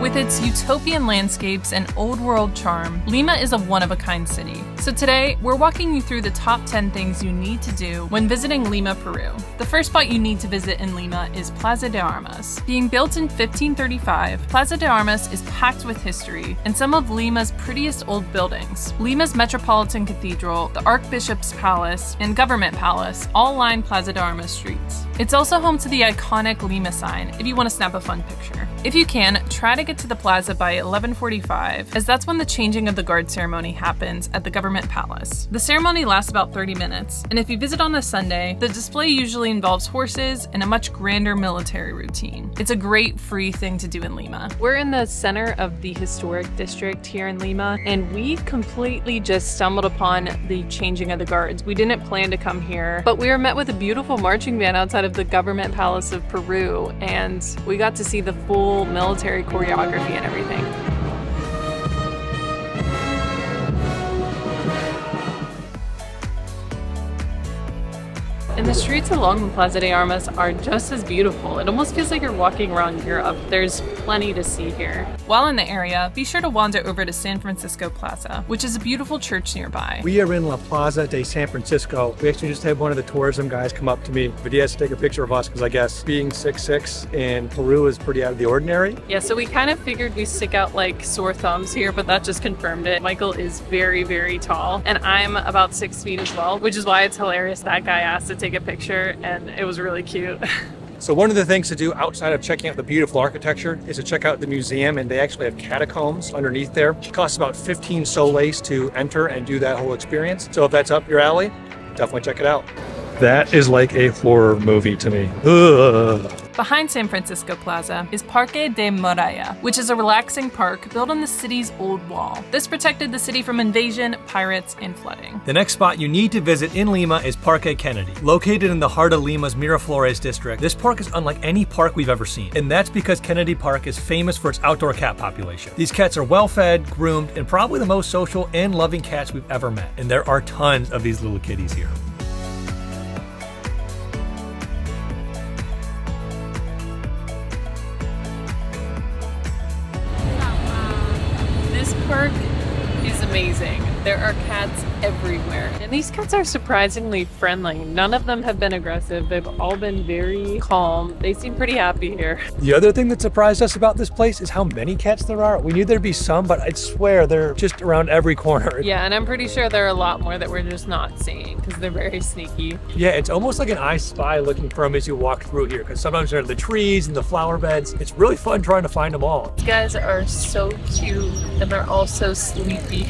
With its utopian landscapes and old world charm, Lima is a one-of-a-kind city. So today, we're walking you through the top 10 things you need to do when visiting Lima, Peru. The first spot you need to visit in Lima is Plaza de Armas. Being built in 1535, Plaza de Armas is packed with history and some of Lima's prettiest old buildings. Lima's Metropolitan Cathedral, the Archbishop's Palace, and Government Palace all line Plaza de Armas streets. It's also home to the iconic Lima sign if you want to snap a fun picture. If you can, try to get to the plaza by 11:45, as that's when the changing of the guard ceremony happens at the Government Palace. The ceremony lasts about 30 minutes, and if you visit on a Sunday, the display usually involves horses and a much grander military routine. It's a great free thing to do in Lima. We're in the center of the historic district here in Lima, and we completely just stumbled upon the changing of the guards. We didn't plan to come here, but we were met with a beautiful marching band outside of the Government Palace of Peru, and we got to see the full military choreography and everything. And the streets along the Plaza de Armas are just as beautiful. It almost feels like you're walking around Europe. There's plenty to see here. While in the area, be sure to wander over to San Francisco Plaza, which is a beautiful church nearby. We are in La Plaza de San Francisco. We actually just had one of the tourism guys come up to me, but he has to take a picture of us because I guess being 6'6" in Peru is pretty out of the ordinary. Yeah, so we kind of figured we stick out like sore thumbs here, but that just confirmed it. Michael is very, very tall, and I'm about 6 feet as well, which is why it's hilarious that guy asked to take a picture, and it was really cute. So one of the things to do outside of checking out the beautiful architecture is to check out the museum, and they actually have catacombs underneath there. It costs about 15 soles to enter and do that whole experience. So if that's up your alley, definitely check it out. That is like a horror movie to me. Ugh. Behind San Francisco Plaza is Parque de Muralla, which is a relaxing park built on the city's old wall. This protected the city from invasion, pirates, and flooding. The next spot you need to visit in Lima is Parque Kennedy. Located in the heart of Lima's Miraflores district, this park is unlike any park we've ever seen. And that's because Kennedy Park is famous for its outdoor cat population. These cats are well-fed, groomed, and probably the most social and loving cats we've ever met. And there are tons of these little kitties here. Park is amazing. There are cats everywhere, and these cats are surprisingly friendly. None of them have been aggressive. They've all been very calm. They seem pretty happy here. The other thing that surprised us about this place is how many cats there are. We knew there'd be some, but I swear they're just around every corner. Yeah, and I'm pretty sure there are a lot more that we're just not seeing because they're very sneaky. Yeah, it's almost like an I Spy looking for them as you walk through here, because sometimes they're in the trees and the flower beds. It's really fun trying to find them all. These guys are so cute, and they're all so sleepy.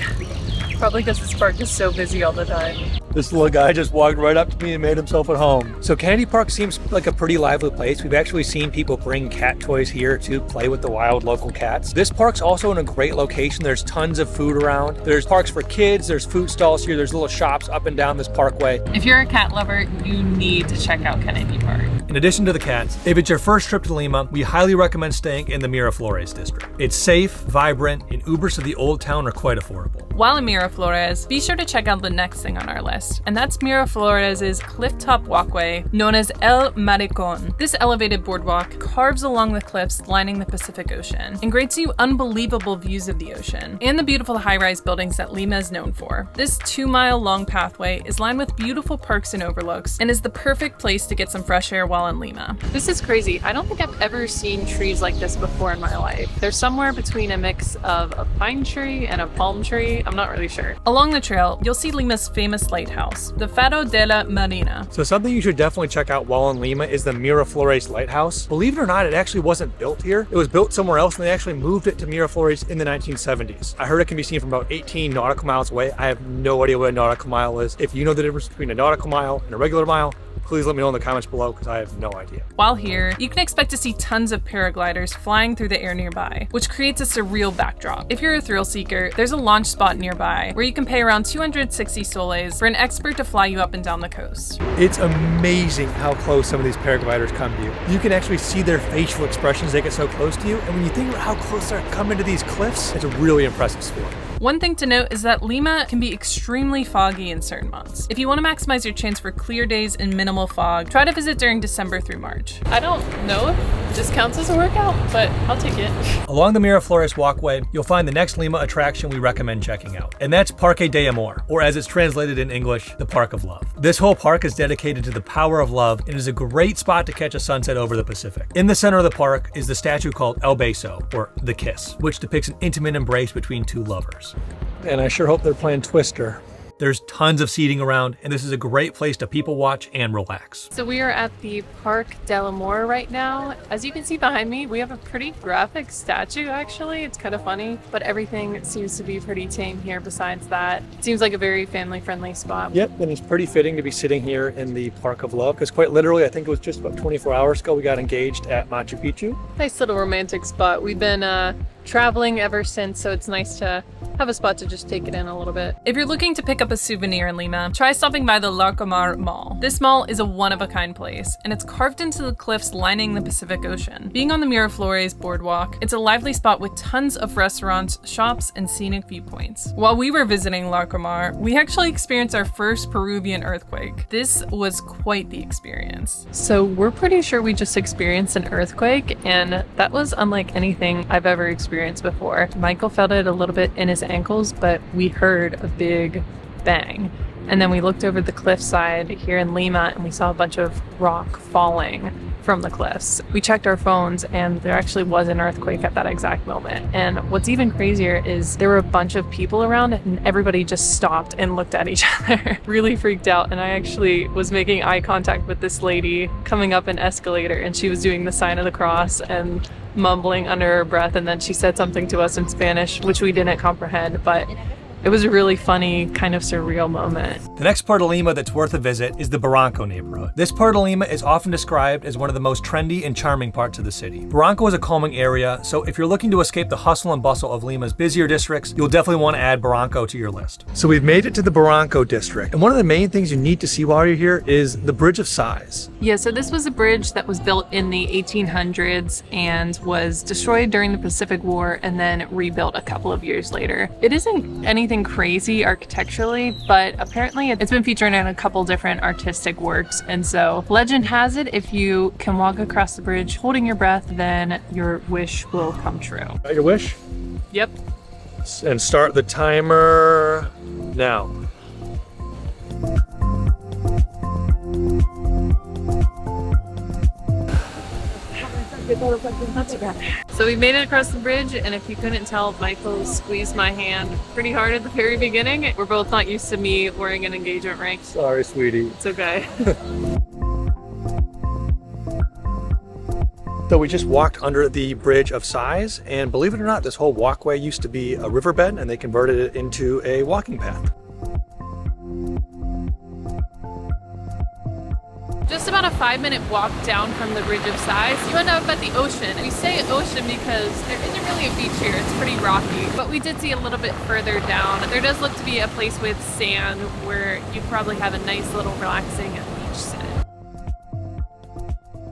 Probably because this park is so busy all the time. This little guy just walked right up to me and made himself at home. So Kennedy Park seems like a pretty lively place. We've actually seen people bring cat toys here to play with the wild local cats. This park's also in a great location. There's tons of food around. There's parks for kids, there's food stalls here, there's little shops up and down this parkway. If you're a cat lover, you need to check out Kennedy Park. In addition to the cats, if it's your first trip to Lima, we highly recommend staying in the Miraflores district. It's safe, vibrant, and Ubers to the old town are quite affordable. While in Miraflores, be sure to check out the next thing on our list, and that's Miraflores' cliff-top walkway known as El Malecon. This elevated boardwalk carves along the cliffs lining the Pacific Ocean and grants you unbelievable views of the ocean and the beautiful high-rise buildings that Lima is known for. This 2-mile-long pathway is lined with beautiful parks and overlooks and is the perfect place to get some fresh air while in Lima. This is crazy. I don't think I've ever seen trees like this before in my life. They're somewhere between a mix of a pine tree and a palm tree. I'm not really sure. Along the trail, you'll see Lima's famous lighthouse, the Faro de la Marina. So something you should definitely check out while in Lima is the Miraflores Lighthouse. Believe it or not, it actually wasn't built here. It was built somewhere else, and they actually moved it to Miraflores in the 1970s. I heard it can be seen from about 18 nautical miles away. I have no idea what a nautical mile is. If you know the difference between a nautical mile and a regular mile, please let me know in the comments below because I have no idea. While here, you can expect to see tons of paragliders flying through the air nearby, which creates a surreal backdrop. If you're a thrill seeker, there's a launch spot nearby where you can pay around 260 soles for an expert to fly you up and down the coast. It's amazing how close some of these paragliders come to you. You can actually see their facial expressions. They get so close to you, and when you think about how close they're coming to these cliffs, it's a really impressive sport. One thing to note is that Lima can be extremely foggy in certain months. If you want to maximize your chance for clear days and minimal fog, try to visit during December through March. I don't know if This counts as a workout, but I'll take it. Along the Miraflores walkway, you'll find the next Lima attraction we recommend checking out, and that's Parque del Amor, or as it's translated in English, the Park of Love. This whole park is dedicated to the power of love and is a great spot to catch a sunset over the Pacific. In the center of the park is the statue called El Beso, or the Kiss, which depicts an intimate embrace between two lovers. And I sure hope they're playing Twister. There's tons of seating around, and this is a great place to people watch and relax. So we are at the Parque del Amor right now. As you can see behind me, we have a pretty graphic statue, actually. It's kind of funny, but everything seems to be pretty tame here besides that. It seems like a very family-friendly spot. Yep, and it's pretty fitting to be sitting here in the Park of Love, because quite literally, I think it was just about 24 hours ago, we got engaged at Machu Picchu. Nice little romantic spot. We've been traveling ever since, so it's nice to have a spot to just take it in a little bit. If you're looking to pick up a souvenir in Lima, try stopping by the Larcomar Mall. This mall is a one-of-a-kind place, and it's carved into the cliffs lining the Pacific Ocean. Being on the Miraflores boardwalk, it's a lively spot with tons of restaurants, shops, and scenic viewpoints. While we were visiting Larcomar, we actually experienced our first Peruvian earthquake. This was quite the experience. So we're pretty sure we just experienced an earthquake, and that was unlike anything I've ever experienced before. Michael felt it a little bit in his ankles, but we heard a big bang. And then we looked over the cliffside here in Lima and we saw a bunch of rock falling from the cliffs. We checked our phones and there actually was an earthquake at that exact moment. And what's even crazier is there were a bunch of people around and everybody just stopped and looked at each other. Really freaked out. And I actually was making eye contact with this lady coming up an escalator and she was doing the sign of the cross and mumbling under her breath, and then she said something to us in Spanish, which we didn't comprehend, but it was a really funny, kind of surreal moment. The next part of Lima that's worth a visit is the Barranco neighborhood. This part of Lima is often described as one of the most trendy and charming parts of the city. Barranco is a calming area, so if you're looking to escape the hustle and bustle of Lima's busier districts, you'll definitely want to add Barranco to your list. So we've made it to the Barranco district, and one of the main things you need to see while you're here is the Bridge of Sighs. Yeah, so this was a bridge that was built in the 1800s and was destroyed during the Pacific War and then rebuilt a couple of years later. It isn't anything crazy architecturally, but apparently it's been featured in a couple different artistic works. And so legend has it, if you can walk across the bridge holding your breath, then your wish will come true. Got your wish? Yep. And start the timer now. Not too bad. So we made it across the bridge, and if you couldn't tell, Michael squeezed my hand pretty hard at the very beginning. We're both not used to me wearing an engagement ring. Sorry, sweetie. It's okay. So we just walked under the Bridge of Sighs, and believe it or not, this whole walkway used to be a riverbed, and they converted it into a walking path. Just about a 5-minute walk down from the Bridge of Sighs, you end up at the ocean. We say ocean because there isn't really a beach here. It's pretty rocky, but we did see a little bit further down. There does look to be a place with sand where you probably have a nice little relaxing beach sit.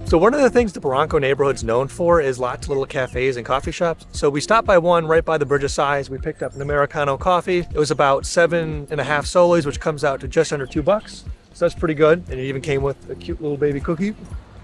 So one of the things the Barranco neighborhood's known for is lots of little cafes and coffee shops. So we stopped by one right by the Bridge of Sighs. We picked up an Americano coffee. It was about 7.5 soles, which comes out to just under $2. So that's pretty good. And it even came with a cute little baby cookie.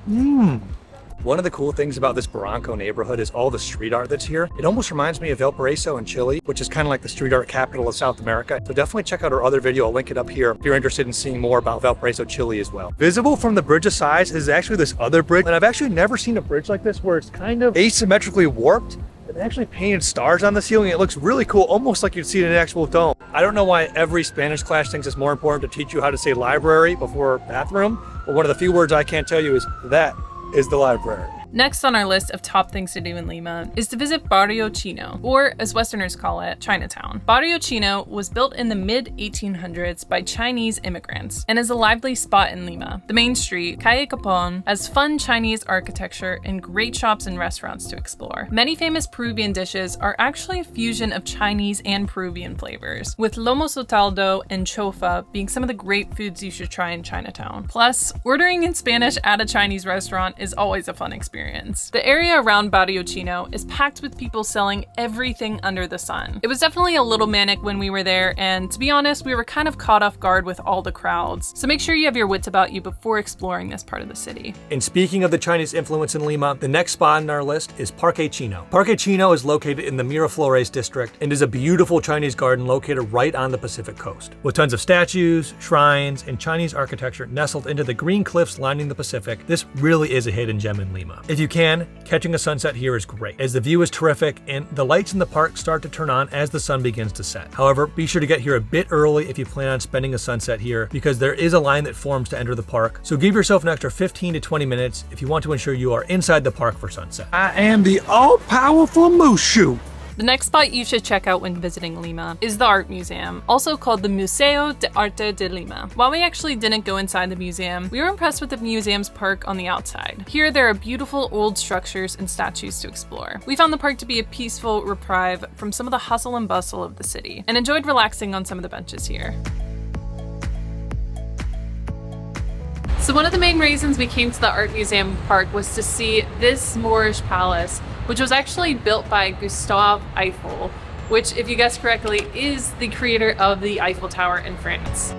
One of the cool things about this Barranco neighborhood is all the street art that's here. It almost reminds me of Valparaiso in Chile, which is kind of like the street art capital of South America. So definitely check out our other video. I'll link it up here if you're interested in seeing more about Valparaiso, Chile as well. Visible from the Bridge of Sighs is actually this other bridge. And I've actually never seen a bridge like this where it's kind of asymmetrically warped. They actually painted stars on the ceiling. It looks really cool, almost like you'd see it in an actual dome. I don't know why every Spanish class thinks it's more important to teach you how to say library before bathroom, but one of the few words I can't tell you is that is the library. Next on our list of top things to do in Lima is to visit Barrio Chino, or as Westerners call it, Chinatown. Barrio Chino was built in the mid-1800s by Chinese immigrants and is a lively spot in Lima. The main street, Calle Capon, has fun Chinese architecture and great shops and restaurants to explore. Many famous Peruvian dishes are actually a fusion of Chinese and Peruvian flavors, with lomo saltado and chofa being some of the great foods you should try in Chinatown. Plus, ordering in Spanish at a Chinese restaurant is always a fun experience. experience. The area around Barrio Chino is packed with people selling everything under the sun. It was definitely a little manic when we were there, and to be honest, we were kind of caught off guard with all the crowds. So make sure you have your wits about you before exploring this part of the city. And speaking of the Chinese influence in Lima, the next spot on our list is Parque Chino. Parque Chino is located in the Miraflores district and is a beautiful Chinese garden located right on the Pacific coast. With tons of statues, shrines, and Chinese architecture nestled into the green cliffs lining the Pacific, this really is a hidden gem in Lima. If you can, catching a sunset here is great, as the view is terrific and the lights in the park start to turn on as the sun begins to set. However, be sure to get here a bit early if you plan on spending a sunset here, because there is a line that forms to enter the park, so give yourself an extra 15 to 20 minutes if you want to ensure you are inside the park for sunset. I am the all-powerful Museo. The next spot you should check out when visiting Lima is the Art Museum, also called the Museo de Arte de Lima. While we actually didn't go inside the museum, we were impressed with the museum's park on the outside. Here there are beautiful old structures and statues to explore. We found the park to be a peaceful reprieve from some of the hustle and bustle of the city, and enjoyed relaxing on some of the benches here. So one of the main reasons we came to the Art Museum Park was to see this Moorish palace, which was actually built by Gustave Eiffel, which, if you guessed correctly, is the creator of the Eiffel Tower in France.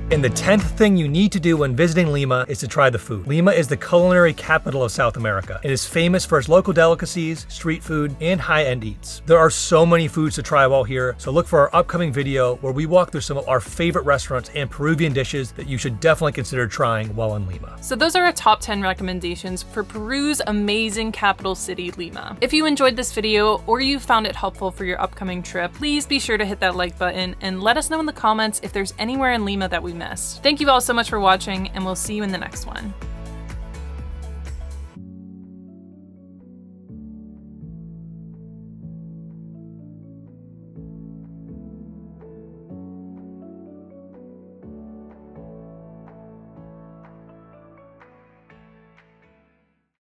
And the 10th thing you need to do when visiting Lima is to try the food. Lima is the culinary capital of South America. It is famous for its local delicacies, street food, and high-end eats. There are so many foods to try while here, so look for our upcoming video where we walk through some of our favorite restaurants and Peruvian dishes that you should definitely consider trying while in Lima. So those are our top 10 recommendations for Peru's amazing capital city, Lima. If you enjoyed this video or you found it helpful for your upcoming trip, please be sure to hit that like button and let us know in the comments if there's anywhere in Lima that we missed. Thank you all so much for watching, and we'll see you in the next one.